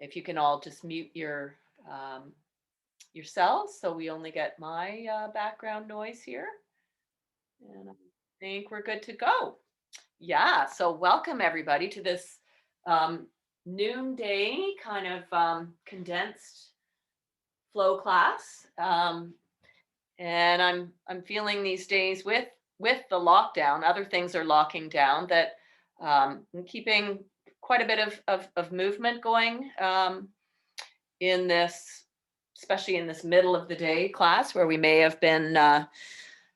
if you can all just mute yourselves so we only get my background noise here. And I think we're good to go. Yeah, so welcome everybody to this um, noonday kind of condensed flow class. And I'm feeling these days with the lockdown, other things are locking down, that I'm keeping quite a bit of movement going in this, especially in this middle of the day class where we may have been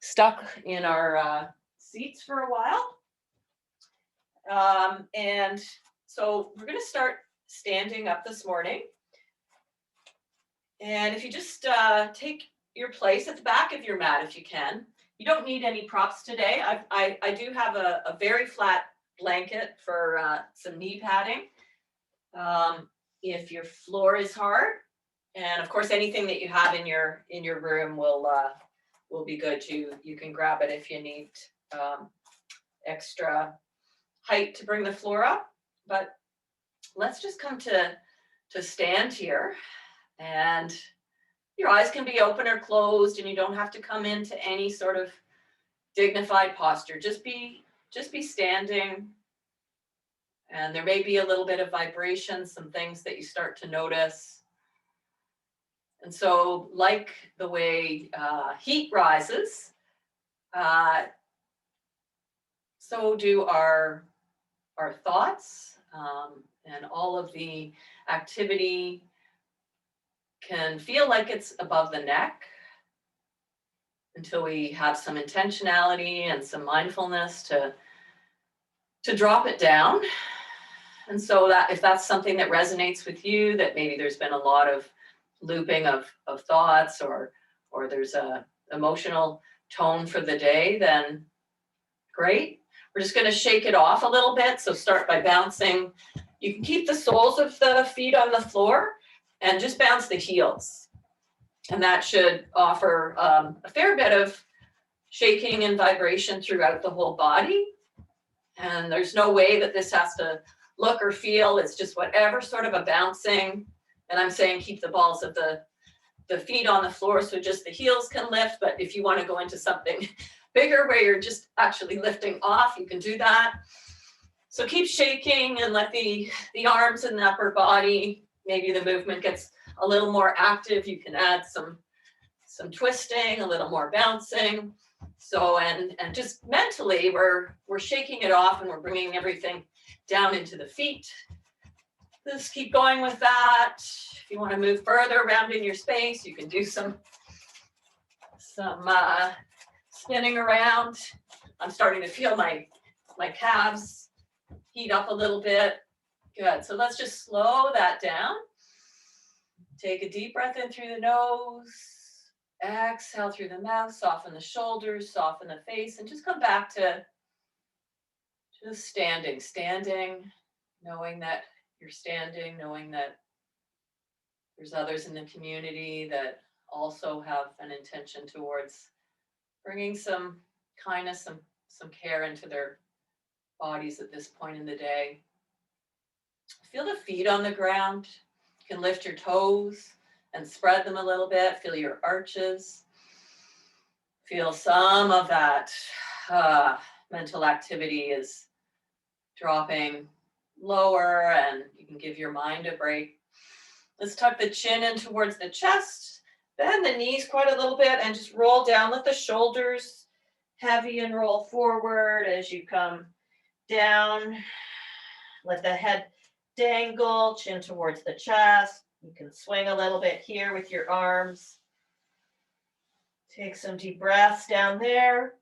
stuck in our seats for a while. And so we're going to start standing up this morning. And if you just take your place at the back of your mat, if you can. You don't need any props today. I do have a very flat blanket for some knee padding. If your floor is hard, and of course anything that you have in your room will be good too. You can grab it if you need extra height to bring the floor up. But let's just come to stand here, and your eyes can be open or closed, and you don't have to come into any sort of dignified posture. Just be standing. And there may be a little bit of vibration, some things that you start to notice. And so, like the way heat rises, so do our thoughts, and all of the activity can feel like it's above the neck until we have some intentionality and some mindfulness to drop it down. And so that if that's something that resonates with you, that maybe there's been a lot of looping of thoughts, or there's a emotional tone for the day, then great. We're just going to shake it off a little bit. So start by bouncing. You can keep the soles of the feet on the floor and just bounce the heels. And that should offer a fair bit of shaking and vibration throughout the whole body. And there's no way that this has to look or feel. It's just whatever sort of a bouncing. And I'm saying keep the balls of the feet on the floor so just the heels can lift. But if you want to go into something bigger where you're just actually lifting off, you can do that. So keep shaking and let the arms and the upper body, maybe the movement gets a little more active. You can add some twisting, a little more bouncing. So, and just mentally, we're shaking it off, and we're bringing everything down into the feet. Just keep going with that. If you want to move further around in your space, you can do some spinning around. I'm starting to feel my calves heat up a little bit. Good. So let's just slow that down. Take a deep breath in through the nose. Exhale through the mouth. Soften the shoulders, soften the face, and just come back to just standing, knowing that you're standing, knowing that there's others in the community that also have an intention towards bringing some kindness, some care into their bodies at this point in the day. Feel the feet on the ground. You can lift your toes and spread them a little bit. Feel your arches. Feel some of that mental activity is dropping lower, and you can give your mind a break. Let's tuck the chin in towards the chest. Bend the knees quite a little bit and just roll down. Let the shoulders heavy and roll forward as you come down. Let the head dangle, chin towards the chest. You can swing a little bit here with your arms. Take some deep breaths down there.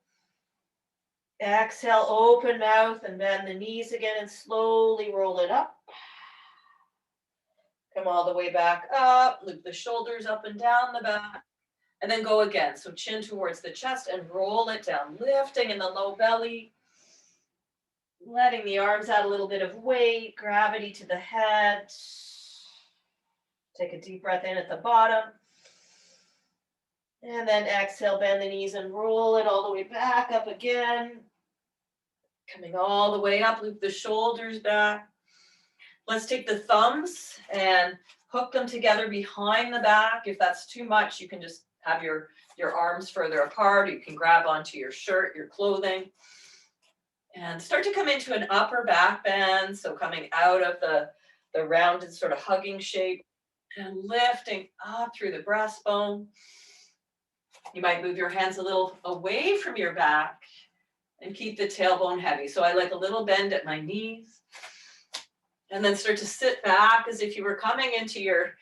Exhale, open mouth and bend the knees again and slowly roll it up. Come all the way back up, loop the shoulders up and down the back, and then go again. So chin towards the chest and roll it down, lifting in the low belly. Letting the arms add a little bit of weight, gravity to the head. Take a deep breath in at the bottom. And then exhale, bend the knees and roll it all the way back up again. Coming all the way up, loop the shoulders back. Let's take the thumbs and hook them together behind the back. If that's too much, you can just have your arms further apart. You can grab onto your shirt, your clothing, and start to come into an upper back bend. So coming out of the rounded sort of hugging shape and lifting up through the breastbone. You might move your hands a little away from your back and keep the tailbone heavy. So I like a little bend at my knees. And then start to sit back as if you were coming into your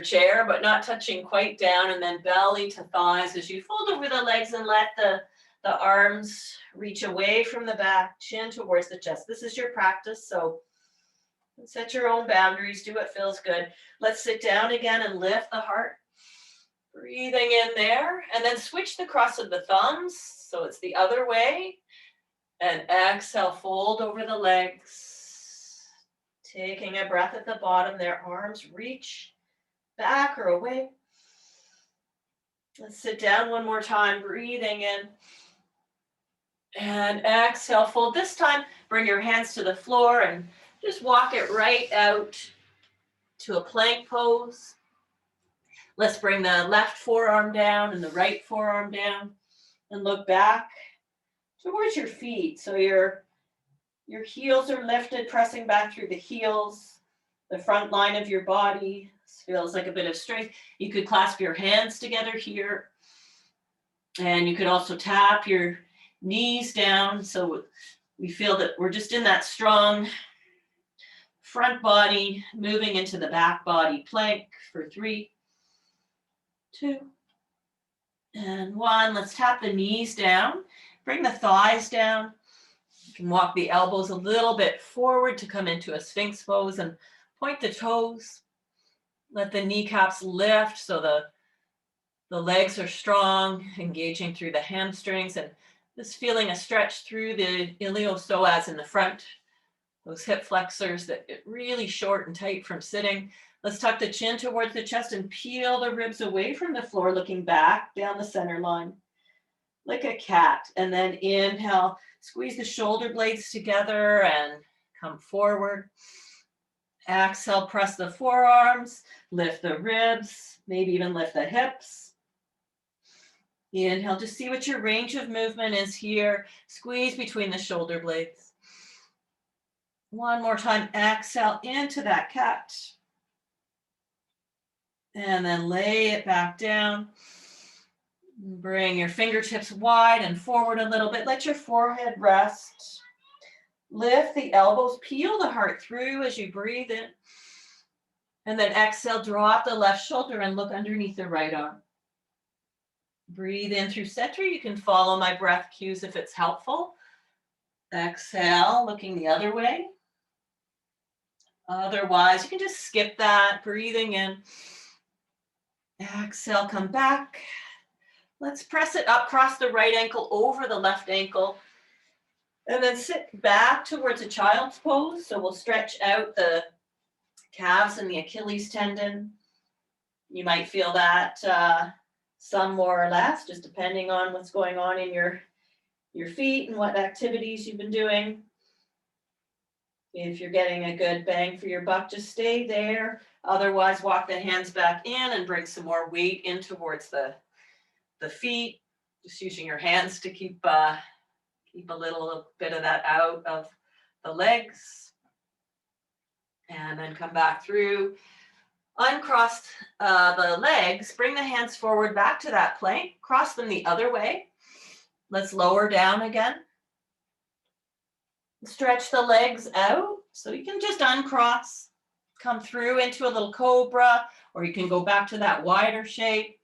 chair, but not touching quite down, and then belly to thighs as you fold over the legs and let the arms reach away from the back, chin towards the chest. This is your practice, so set your own boundaries, do what feels good. Let's sit down again and lift the heart. Breathing in there, and then switch the cross of the thumbs, so it's the other way. And exhale, fold over the legs. Taking a breath at the bottom, their arms reach back or away. Let's sit down one more time, breathing in. And exhale, fold. This time, bring your hands to the floor and just walk it right out to a plank pose. Let's bring the left forearm down and the right forearm down and look back towards your feet. So your heels are lifted, pressing back through the heels. The front line of your body feels like a bit of strength. You could clasp your hands together here. And you could also tap your knees down. So we feel that we're just in that strong front body, moving into the back body plank for 3, 2, and 1. Let's tap the knees down. Bring the thighs down. You can walk the elbows a little bit forward to come into a Sphinx pose and point the toes. Let the kneecaps lift so the legs are strong, engaging through the hamstrings, and just feeling a stretch through the iliopsoas in the front, those hip flexors that get really short and tight from sitting. Let's tuck the chin towards the chest and peel the ribs away from the floor, looking back down the center line like a cat. And then inhale, squeeze the shoulder blades together and come forward. Exhale, press the forearms, lift the ribs, maybe even lift the hips. Inhale, just see what your range of movement is here. Squeeze between the shoulder blades. One more time, exhale into that cat. And then lay it back down. Bring your fingertips wide and forward a little bit. Let your forehead rest. Lift the elbows, peel the heart through as you breathe in. And then exhale, drop the left shoulder and look underneath the right arm. Breathe in through center. You can follow my breath cues if it's helpful. Exhale, looking the other way. Otherwise, you can just skip that, breathing in. Exhale, come back. Let's press it up, cross the right ankle over the left ankle. And then sit back towards a child's pose. So we'll stretch out the calves and the Achilles tendon. You might feel that some more or less, just depending on what's going on in your feet and what activities you've been doing. If you're getting a good bang for your buck, just stay there. Otherwise, walk the hands back in and bring some more weight in towards the feet. Just using your hands to keep a little bit of that out of the legs. And then come back through. Uncross the legs, bring the hands forward back to that plank, cross them the other way. Let's lower down again. Stretch the legs out, so you can just uncross, come through into a little cobra, or you can go back to that wider shape.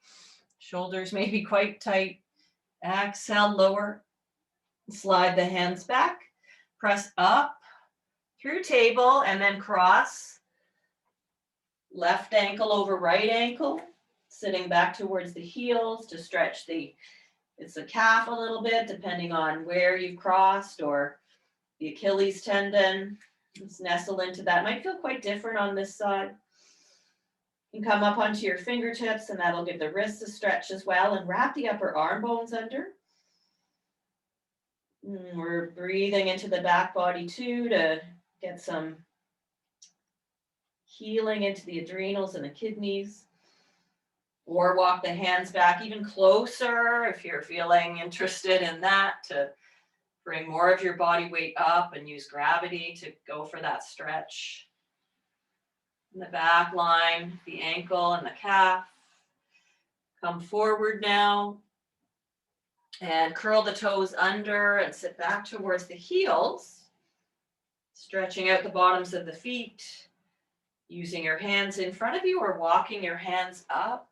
Shoulders may be quite tight. Exhale, lower, slide the hands back, press up through table, and then cross. Left ankle over right ankle, sitting back towards the heels to stretch it's the calf a little bit, depending on where you've crossed, or the Achilles tendon. Just nestle into that. Might feel quite different on this side. You can come up onto your fingertips, and that'll give the wrists a stretch as well, and wrap the upper arm bones under. We're breathing into the back body too to get some healing into the adrenals and the kidneys. Or walk the hands back even closer if you're feeling interested in that, to bring more of your body weight up and use gravity to go for that stretch. In the back line, the ankle and the calf. Come forward now and curl the toes under and sit back towards the heels, stretching out the bottoms of the feet, using your hands in front of you or walking your hands up.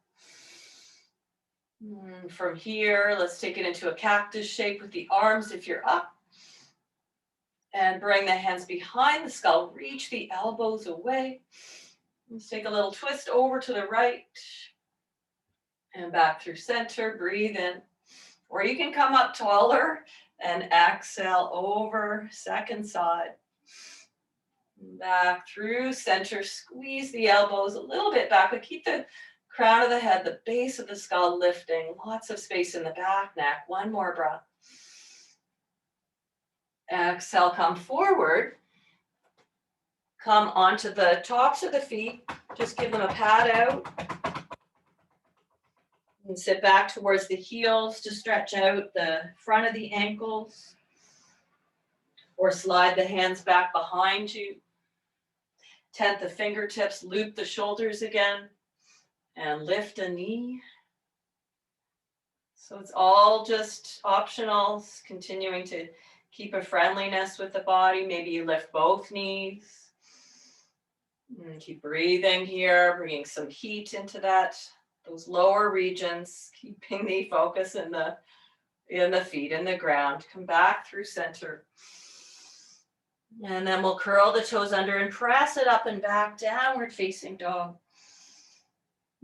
From here, let's take it into a cactus shape with the arms if you're up. And bring the hands behind the skull, reach the elbows away. Let's take a little twist over to the right and back through center, breathe in. Or you can come up taller and exhale over, second side. Back through center, squeeze the elbows a little bit back, but keep the crown of the head, the base of the skull lifting, lots of space in the back, neck. One more breath. Exhale, come forward. Come onto the tops of the feet. Just give them a pat out. And sit back towards the heels to stretch out the front of the ankles. Or slide the hands back behind you. Tent the fingertips, loop the shoulders again. And lift a knee. So it's all just optional, continuing to keep a friendliness with the body. Maybe you lift both knees. And keep breathing here, bringing some heat into those lower regions, keeping the focus in the feet, in the ground. Come back through center. And then we'll curl the toes under and press it up and back, downward facing dog.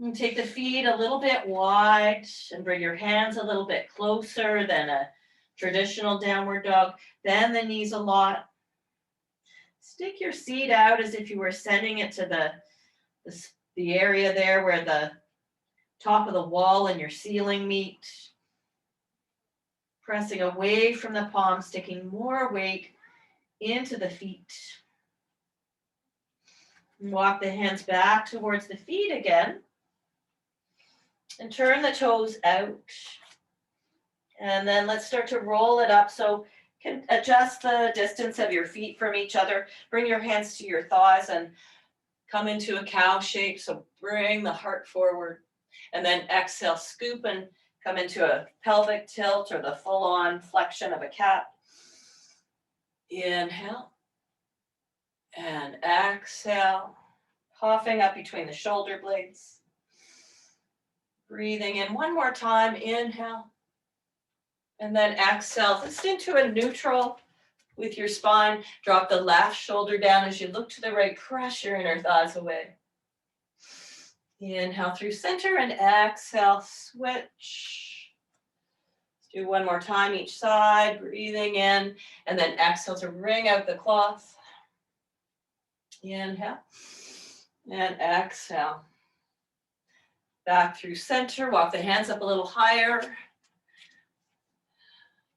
And take the feet a little bit wide and bring your hands a little bit closer than a traditional downward dog. Bend the knees a lot. Stick your seat out as if you were sending it to the area there where the top of the wall and your ceiling meet. Pressing away from the palms, sticking more weight into the feet. And walk the hands back towards the feet again. And turn the toes out. And then let's start to roll it up. So you can adjust the distance of your feet from each other. Bring your hands to your thighs and come into a cow shape. So bring the heart forward. And then exhale, scoop and come into a pelvic tilt or the full-on flexion of a cat. Inhale. And exhale. Puffing up between the shoulder blades. Breathing in one more time, inhale. And then exhale, just into a neutral with your spine. Drop the left shoulder down as you look to the right, press your inner thighs away. Inhale through center and exhale, switch. Let's do one more time each side, breathing in, and then exhale to wring out the cloth. Inhale and exhale. Back through center, walk the hands up a little higher.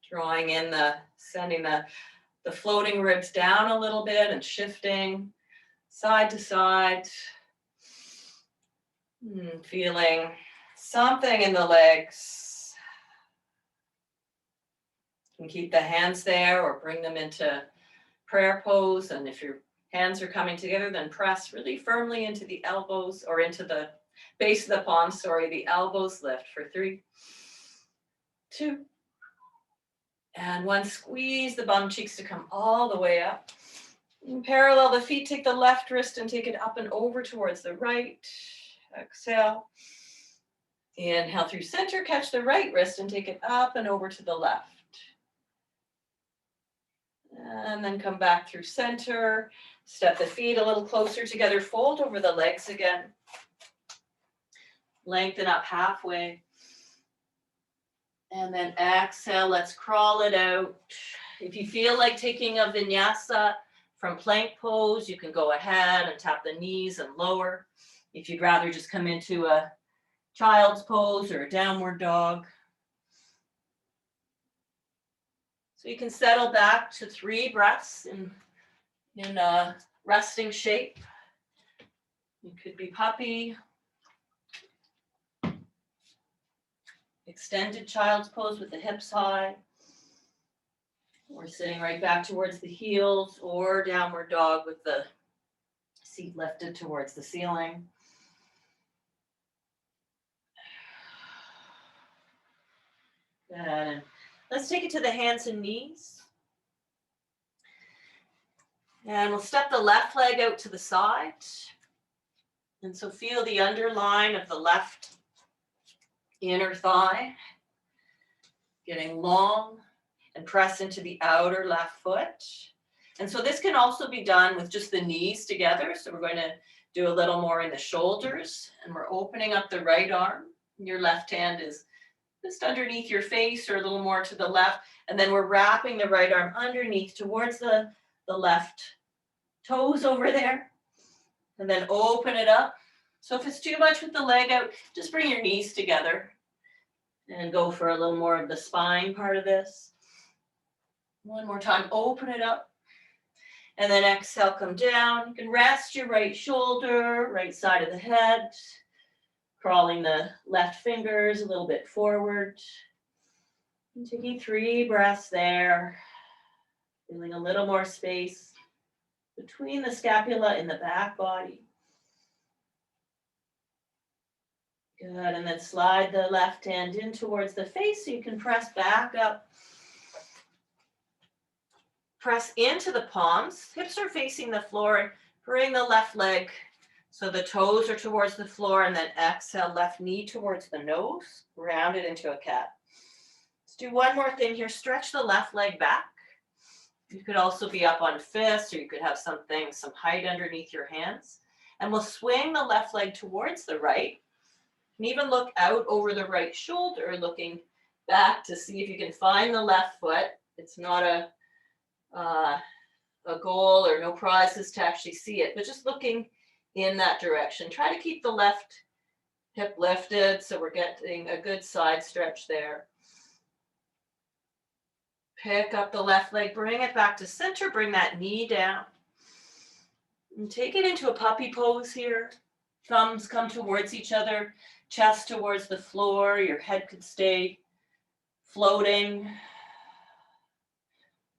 Drawing in sending the floating ribs down a little bit and shifting side to side. Feeling something in the legs. You can keep the hands there or bring them into prayer pose. And if your hands are coming together, then press really firmly into the elbows or into the base of the palms, the elbows lift for 3, 2, and 1. Squeeze the bum cheeks to come all the way up. And parallel the feet, take the left wrist and take it up and over towards the right. Exhale. Inhale through center, catch the right wrist and take it up and over to the left. And then come back through center. Step the feet a little closer together, fold over the legs again. Lengthen up halfway. And then exhale, let's crawl it out. If you feel like taking a vinyasa from plank pose, you can go ahead and tap the knees and lower. If you'd rather just come into a child's pose or a downward dog. So you can settle back to 3 breaths in a resting shape. You could be puppy. Extended child's pose with the hips high. Or sitting right back towards the heels, or downward dog with the seat lifted towards the ceiling. Good. And let's take it to the hands and knees. And we'll step the left leg out to the side. And so feel the underline of the left inner thigh getting long, and press into the outer left foot. And so this can also be done with just the knees together. So we're going to do a little more in the shoulders, and we're opening up the right arm. Your left hand is just underneath your face or a little more to the left. And then we're wrapping the right arm underneath towards the left toes over there. And then open it up. So if it's too much with the leg out, just bring your knees together and go for a little more of the spine part of this. One more time, open it up. And then exhale, come down. You can rest your right shoulder, right side of the head, crawling the left fingers a little bit forward. And taking 3 breaths there, feeling a little more space between the scapula and the back body. Good, and then slide the left hand in towards the face so you can press back up. Press into the palms, hips are facing the floor. Bring the left leg so the toes are towards the floor, and then exhale, left knee towards the nose, round it into a cat. Let's do one more thing here, stretch the left leg back. You could also be up on fists, or you could have some height underneath your hands. And we'll swing the left leg towards the right. And even look out over the right shoulder, looking back to see if you can find the left foot. It's not a goal or no prizes to actually see it, but just looking in that direction. Try to keep the left hip lifted so we're getting a good side stretch there. Pick up the left leg, bring it back to center, bring that knee down. And take it into a puppy pose here. Thumbs come towards each other, chest towards the floor, your head could stay floating,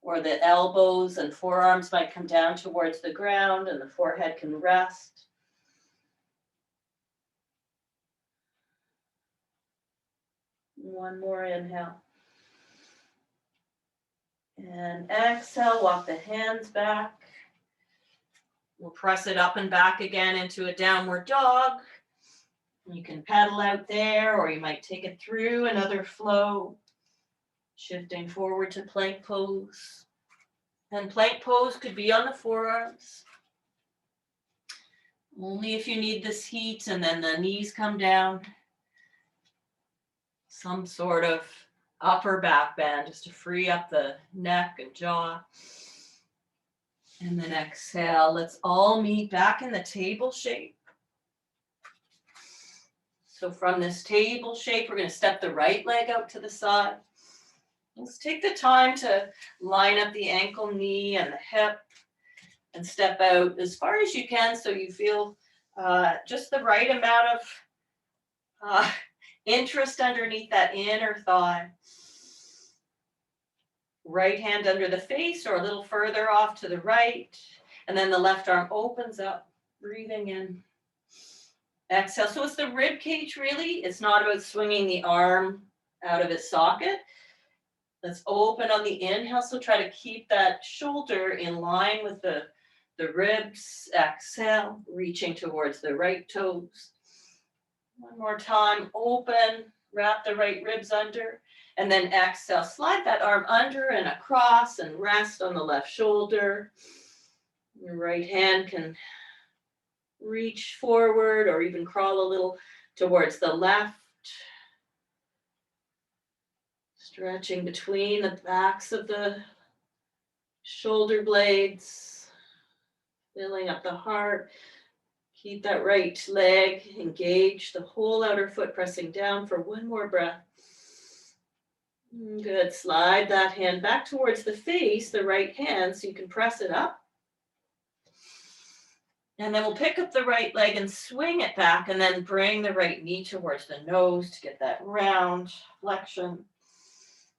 or the elbows and forearms might come down towards the ground and the forehead can rest. One more inhale. And exhale, walk the hands back. We'll press it up and back again into a downward dog. You can pedal out there, or you might take it through another flow. Shifting forward to plank pose. And plank pose could be on the forearms. Only if you need this heat, and then the knees come down. Some sort of upper back bend just to free up the neck and jaw. And then exhale, let's all meet back in the table shape. So from this table shape, we're going to step the right leg out to the side. Let's take the time to line up the ankle, knee, and the hip, and step out as far as you can so you feel just the right amount of interest underneath that inner thigh. Right hand under the face or a little further off to the right, and then the left arm opens up, breathing in. Exhale. So it's the rib cage really. It's not about swinging the arm out of its socket. Let's open on the inhale. So try to keep that shoulder in line with the ribs. Exhale, reaching towards the right toes. One more time, open, wrap the right ribs under, and then exhale, slide that arm under and across and rest on the left shoulder. Your right hand can reach forward or even crawl a little towards the left. Stretching between the backs of the shoulder blades, filling up the heart. Keep that right leg engaged, the whole outer foot pressing down for one more breath. Good. Slide that hand back towards the face, the right hand, so you can press it up. And then we'll pick up the right leg and swing it back, and then bring the right knee towards the nose to get that round flexion.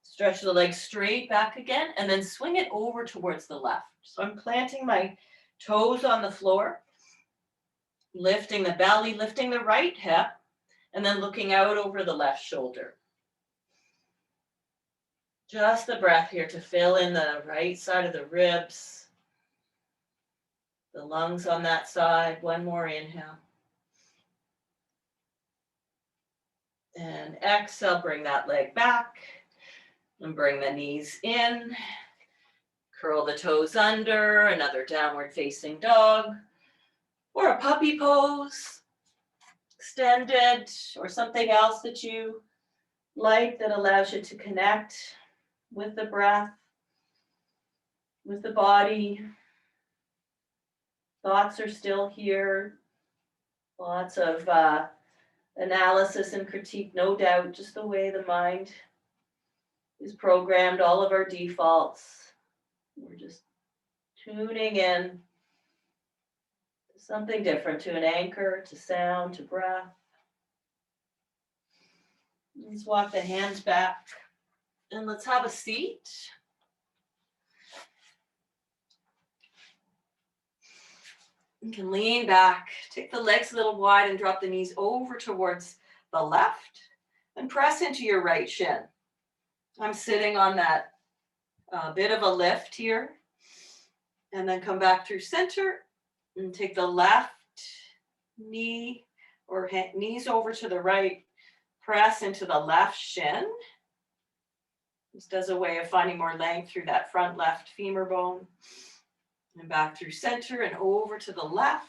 Stretch the leg straight back again, and then swing it over towards the left. So I'm planting my toes on the floor, lifting the belly, lifting the right hip, and then looking out over the left shoulder. Just the breath here to fill in the right side of the ribs, the lungs on that side. One more inhale. And exhale, bring that leg back and bring the knees in. Curl the toes under, another downward facing dog or a puppy pose, extended, or something else that you like that allows you to connect with the breath, with the body. Thoughts are still here. Lots of analysis and critique, no doubt, just the way the mind is programmed, all of our defaults. We're just tuning in to something different, to an anchor, to sound, to breath. Let's walk the hands back and let's have a seat. You can lean back, take the legs a little wide and drop the knees over towards the left and press into your right shin. I'm sitting on that bit of a lift here, and then come back through center and take the left knee or knees over to the right, press into the left shin. Just as a way of finding more length through that front left femur bone. And back through center and over to the left.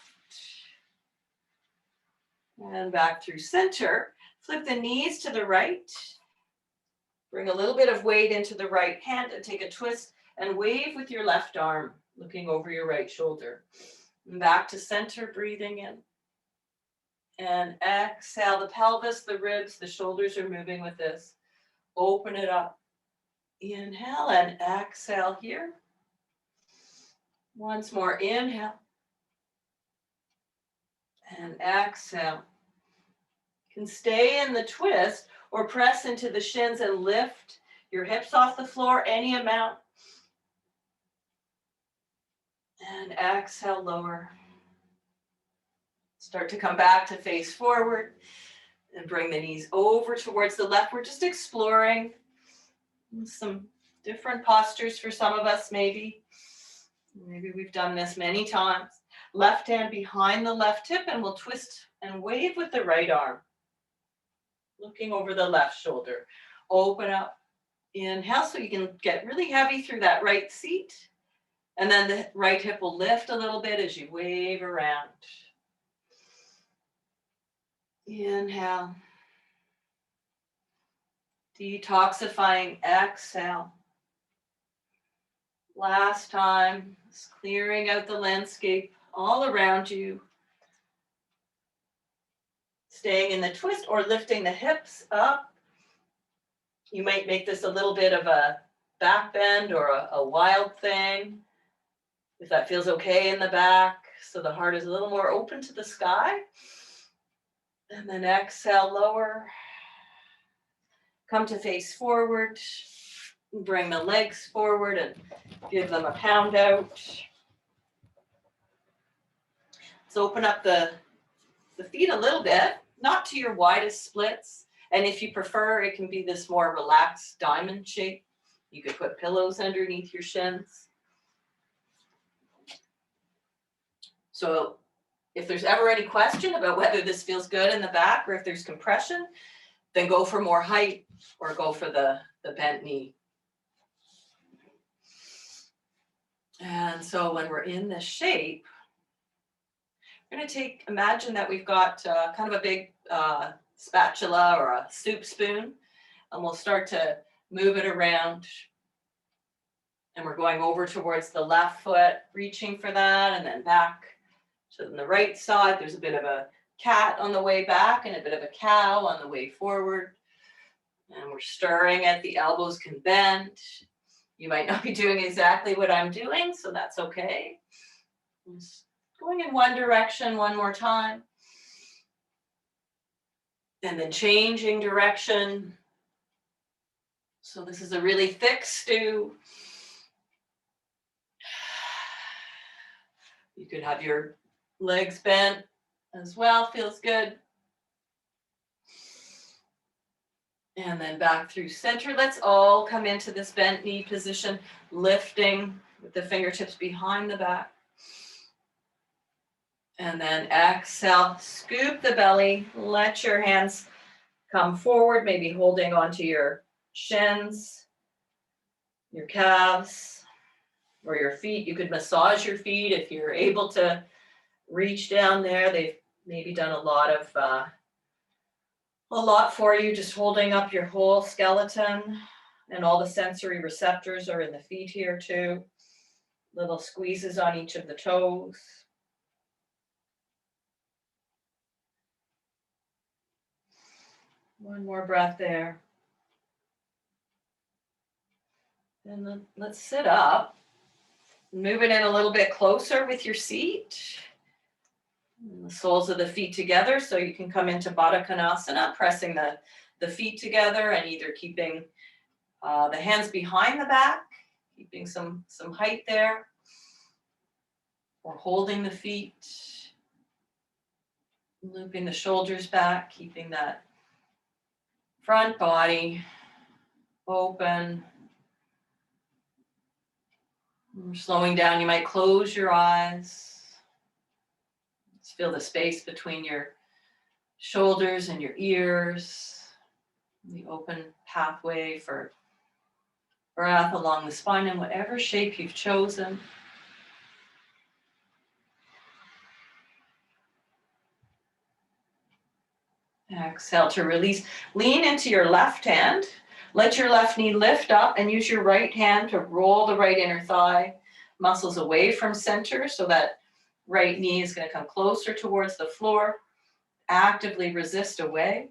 And back through center. Flip the knees to the right. Bring a little bit of weight into the right hand and take a twist and wave with your left arm, looking over your right shoulder. And back to center, breathing in. And exhale, the pelvis, the ribs, the shoulders are moving with this. Open it up. Inhale and exhale here. Once more, inhale. And exhale. You can stay in the twist or press into the shins and lift your hips off the floor any amount. And exhale, lower. Start to come back to face forward and bring the knees over towards the left. We're just exploring some different postures for some of us, maybe. Maybe we've done this many times. Left hand behind the left hip, and we'll twist and wave with the right arm. Looking over the left shoulder. Open up. Inhale, so you can get really heavy through that right seat. And then the right hip will lift a little bit as you wave around. Inhale. Detoxifying, exhale. Last time, just clearing out the landscape all around you. Staying in the twist or lifting the hips up. You might make this a little bit of a back bend or a wild thing. If that feels okay in the back, so the heart is a little more open to the sky. And then exhale, lower. Come to face forward. Bring the legs forward and give them a pound out. Let's open up the feet a little bit, not to your widest splits. And if you prefer, it can be this more relaxed diamond shape. You could put pillows underneath your shins. So if there's ever any question about whether this feels good in the back or if there's compression, then go for more height or go for the bent knee. And so when we're in this shape, we're going to imagine that we've got kind of a big spatula or a soup spoon, and we'll start to move it around. And we're going over towards the left foot, reaching for that, and then back to the right side. There's a bit of a cat on the way back and a bit of a cow on the way forward. And we're stirring it. The elbows can bend. You might not be doing exactly what I'm doing, so that's okay. Just Going in one direction one more time. And then changing direction. So this is a really thick stew. You could have your legs bent as well, feels good. And then back through center. Let's all come into this bent knee position, lifting with the fingertips behind the back. And then exhale, scoop the belly, let your hands come forward, maybe holding onto your shins, your calves, or your feet. You could massage your feet if you're able to reach down there. They've maybe done a lot for you, just holding up your whole skeleton, and all the sensory receptors are in the feet here too. Little squeezes on each of the toes. One more breath there. And then let's sit up. Move it in a little bit closer with your seat. And the soles of the feet together, so you can come into Baddha Konasana, pressing the feet together and either keeping the hands behind the back, keeping some height there, or holding the feet, looping the shoulders back, keeping that front body open. Slowing down, you might close your eyes. Just feel the space between your shoulders and your ears, the open pathway for breath along the spine in whatever shape you've chosen. Exhale to release. Lean into your left hand. Let your left knee lift up and use your right hand to roll the right inner thigh muscles away from center, so that right knee is going to come closer towards the floor. Actively resist away.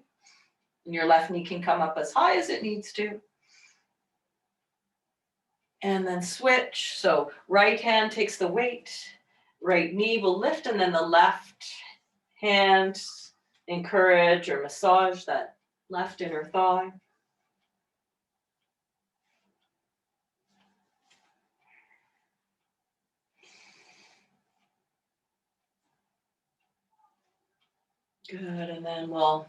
And your left knee can come up as high as it needs to. And then switch. So right hand takes the weight. Right knee will lift, and then the left hand encourage or massage that left inner thigh. Good, and then we'll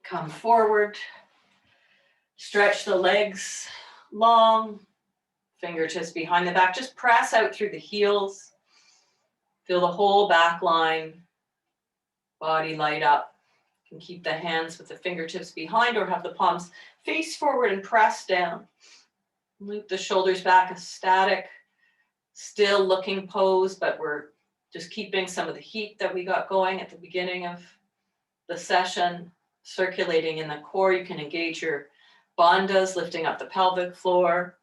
come forward, stretch the legs long, fingertips behind the back, just press out through the heels, feel the whole back line, body light up. You can keep the hands with the fingertips behind or have the palms face forward and press down. Loop the shoulders back, a static, still looking pose, but we're just keeping some of the heat that we got going at the beginning of the session circulating in the core. You can engage your bandhas, lifting up the pelvic floor,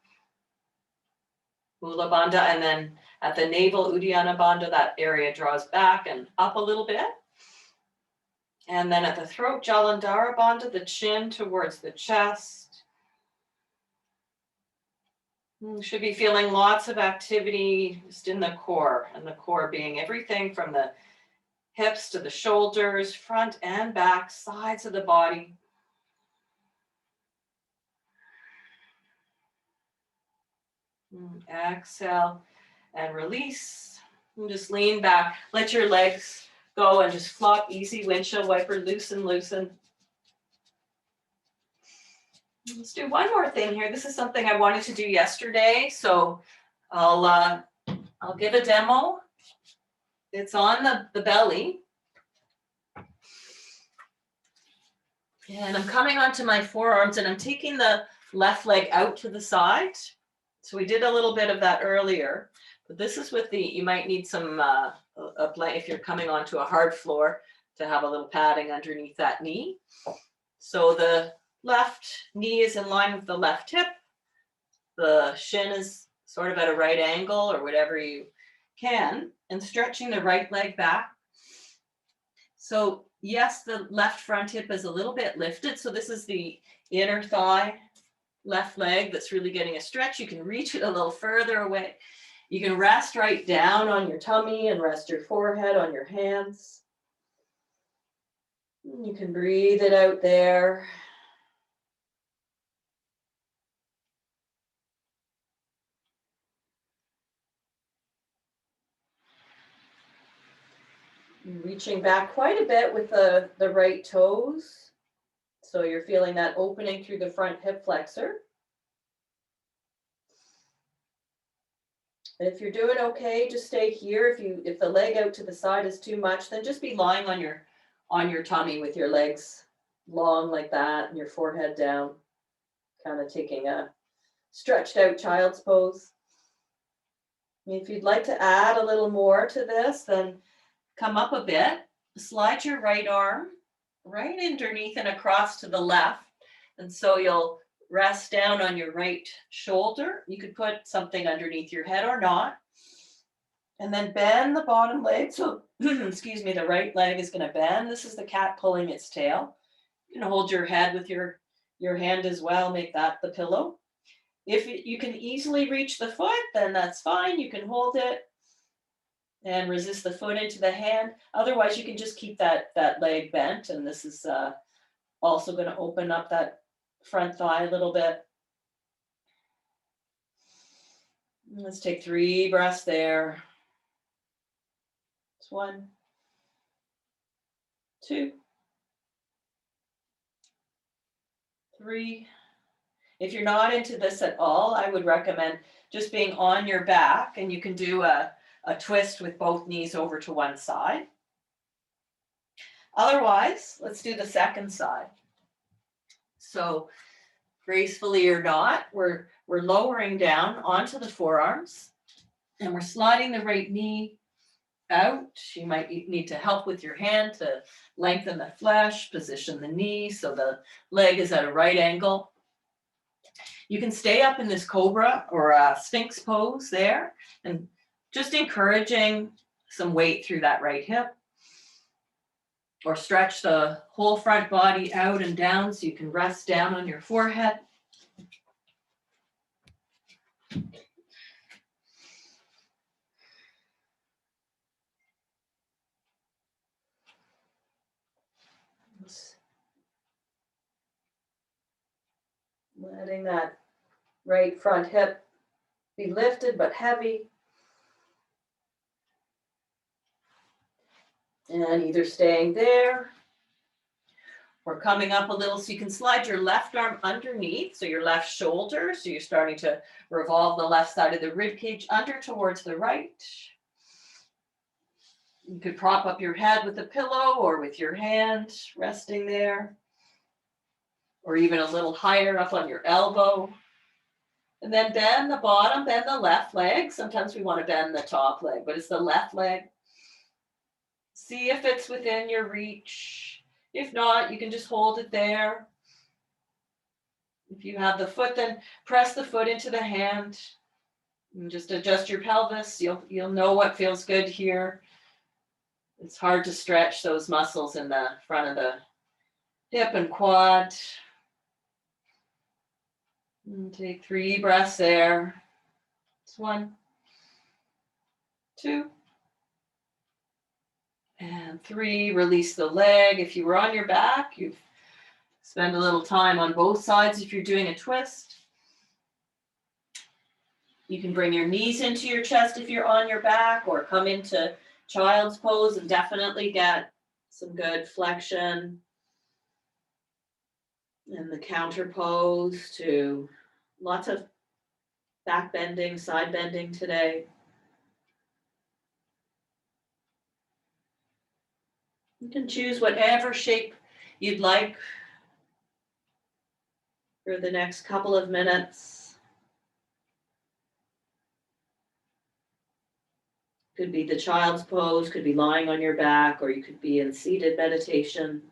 Mula Bandha, and then at the navel, Uddiyana Bandha, that area draws back and up a little bit. And then at the throat, Jalandhara Bandha, the chin towards the chest. You should be feeling lots of activity just in the core, and the core being everything from the hips to the shoulders, front and back, sides of the body. Exhale and release. And just lean back. Let your legs go and just flop. Easy windshield wiper, loosen, loosen. Let's do one more thing here. This is something I wanted to do yesterday, so I'll give a demo. It's on the belly. And I'm coming onto my forearms, and I'm taking the left leg out to the side. So we did a little bit of that earlier, but this is with you might need some, if you're coming onto a hard floor, to have a little padding underneath that knee. So the left knee is in line with the left hip. The shin is sort of at a right angle or whatever you can, and stretching the right leg back. So yes, the left front hip is a little bit lifted. So this is the inner thigh, left leg that's really getting a stretch. You can reach it a little further away. You can rest right down on your tummy and rest your forehead on your hands. You can breathe it out there. Reaching back quite a bit with the right toes. So you're feeling that opening through the front hip flexor. If you're doing okay, just stay here. If the leg out to the side is too much, then just be lying on your tummy with your legs long like that and your forehead down, kind of taking a stretched out child's pose. If you'd like to add a little more to this, then come up a bit, slide your right arm right underneath and across to the left. And so you'll rest down on your right shoulder. You could put something underneath your head or not. And then bend the bottom leg. So, excuse me, the right leg is going to bend. This is the cat pulling its tail. You can hold your head with your hand as well, make that the pillow. If you can easily reach the foot, then that's fine. You can hold it and resist the foot into the hand. Otherwise, you can just keep that leg bent. And this is also going to open up that front thigh a little bit. Let's take 3 breaths there. It's 1, 2, 3. If you're not into this at all, I would recommend just being on your back, and you can do a twist with both knees over to one side. Otherwise, let's do the second side. So gracefully or not, we're lowering down onto the forearms, and we're sliding the right knee out. You might need to help with your hand to lengthen the flesh, position the knee so the leg is at a right angle. You can stay up in this cobra or sphinx pose there, and just encouraging some weight through that right hip. Or stretch the whole front body out and down so you can rest down on your forehead. Letting that right front hip be lifted but heavy. And either staying there or coming up a little, so you can slide your left arm underneath, so your left shoulder, so you're starting to revolve the left side of the rib cage under towards the right. You could prop up your head with a pillow or with your hand resting there, or even a little higher up on your elbow. And then bend the bottom, bend the left leg. Sometimes we want to bend the top leg, but it's the left leg. See if it's within your reach. If not, you can just hold it there. If you have the foot, then press the foot into the hand and just adjust your pelvis. You'll know what feels good here. It's hard to stretch those muscles in the front of the hip and quad. And take 3 breaths there. It's 1, 2, and 3. Release the leg. If you were on your back, you spend a little time on both sides if you're doing a twist. You can bring your knees into your chest if you're on your back, or come into child's pose and definitely get some good flexion. And the counter pose too. Lots of back bending, side bending today. You can choose whatever shape you'd like for the next couple of minutes. Could be the child's pose, could be lying on your back, or you could be in seated meditation.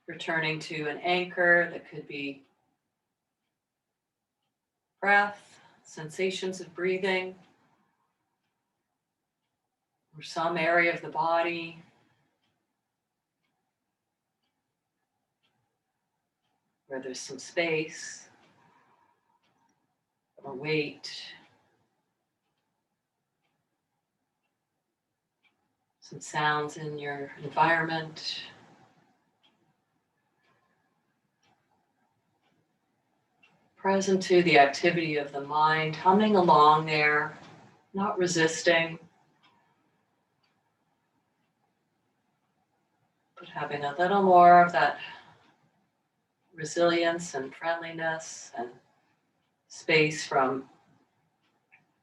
Returning to an anchor that could be breath, sensations of breathing, or some area of the body. where there's some space or weight. Some sounds in your environment. Present to the activity of the mind, humming along there, not resisting, but having a little more of that resilience and friendliness and space from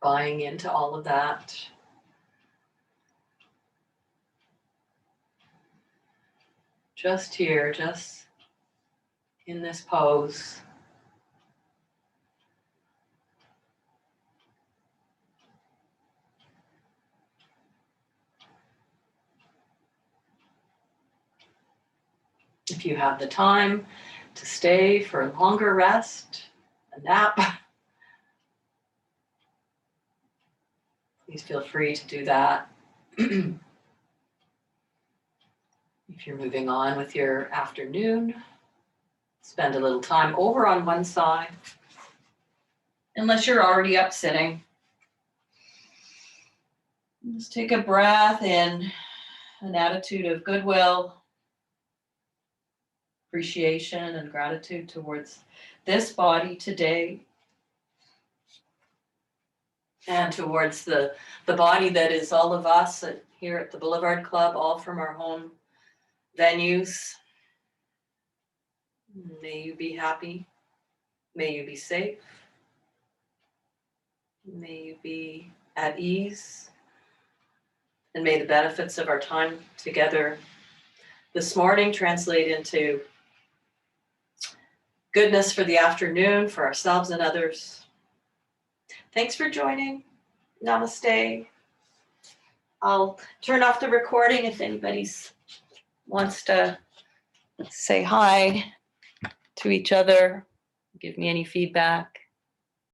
buying into all of that. Just here, just in this pose. If you have the time to stay for a longer rest, a nap, please feel free to do that. If you're moving on with your afternoon, spend a little time over on one side, unless you're already up sitting. Just take a breath in, an attitude of goodwill, appreciation, and gratitude towards this body today, and towards the body that is all of us here at the Boulevard Club, all from our home venues. May you be happy. May you be safe. May you be at ease. And may the benefits of our time together this morning translate into goodness for the afternoon, for ourselves and others. Thanks for joining. Namaste. I'll turn off the recording if anybody wants to say hi to each other, give me any feedback.